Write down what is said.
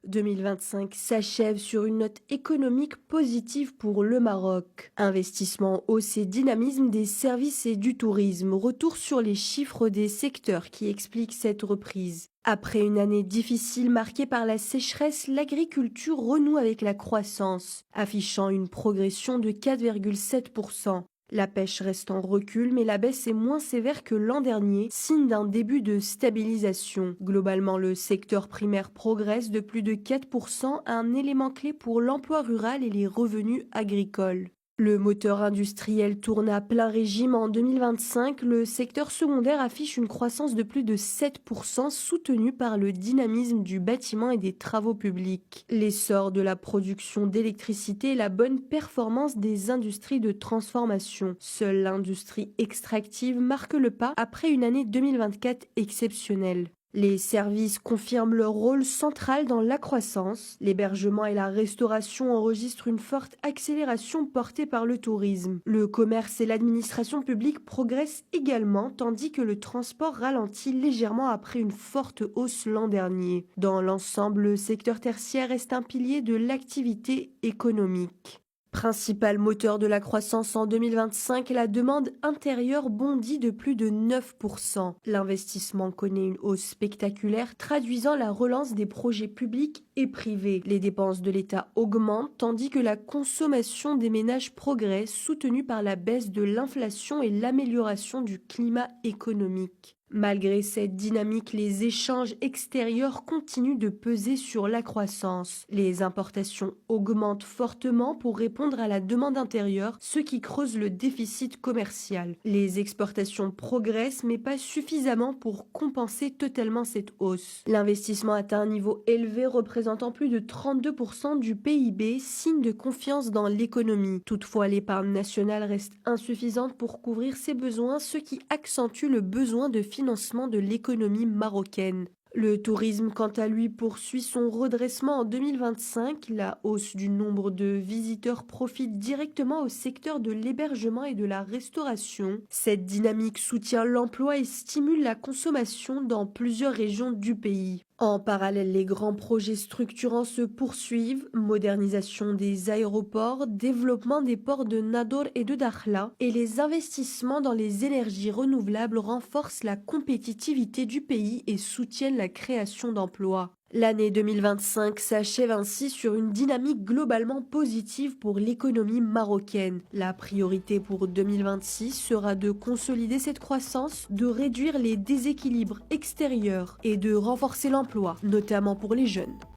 2025 s'achève sur une note économique positive pour le Maroc. Investissement en hausse et dynamisme des services et du tourisme. Retour sur les chiffres des secteurs qui expliquent cette reprise. Après une année difficile marquée par la sécheresse, l'agriculture renoue avec la croissance, affichant une progression de 4,7%. La pêche reste en recul, mais la baisse est moins sévère que l'an dernier, signe d'un début de stabilisation. Globalement, le secteur primaire progresse de plus de 4%, un élément clé pour l'emploi rural et les revenus agricoles. Le moteur industriel tourne à plein régime en 2025. Le secteur secondaire affiche une croissance de plus de 7%, soutenue par le dynamisme du bâtiment et des travaux publics. L'essor de la production d'électricité et la bonne performance des industries de transformation. Seule l'industrie extractive marque le pas après une année 2024 exceptionnelle. Les services confirment leur rôle central dans la croissance. L'hébergement et la restauration enregistrent une forte accélération portée par le tourisme. Le commerce et l'administration publique progressent également, tandis que le transport ralentit légèrement après une forte hausse l'an dernier. Dans l'ensemble, le secteur tertiaire reste un pilier de l'activité économique. Principal moteur de la croissance en 2025, la demande intérieure bondit de plus de 9%. L'investissement connaît une hausse spectaculaire, traduisant la relance des projets publics et privés. Les dépenses de l'État augmentent, tandis que la consommation des ménages progresse, soutenue par la baisse de l'inflation et l'amélioration du climat économique. Malgré cette dynamique, les échanges extérieurs continuent de peser sur la croissance. Les importations augmentent fortement pour répondre à la demande intérieure, ce qui creuse le déficit commercial. Les exportations progressent, mais pas suffisamment pour compenser totalement cette hausse. L'investissement atteint un niveau élevé, représentant plus de 32% du PIB, signe de confiance dans l'économie. Toutefois, l'épargne nationale reste insuffisante pour couvrir ses besoins, ce qui accentue le besoin de financement de l'économie marocaine. Le tourisme, quant à lui, poursuit son redressement en 2025. La hausse du nombre de visiteurs profite directement au secteur de l'hébergement et de la restauration. Cette dynamique soutient l'emploi et stimule la consommation dans plusieurs régions du pays. En parallèle, les grands projets structurants se poursuivent, modernisation des aéroports, développement des ports de Nador et de Dakhla, et les investissements dans les énergies renouvelables renforcent la compétitivité du pays et soutiennent la création d'emplois. L'année 2025 s'achève ainsi sur une dynamique globalement positive pour l'économie marocaine. La priorité pour 2026 sera de consolider cette croissance, de réduire les déséquilibres extérieurs et de renforcer l'emploi, notamment pour les jeunes.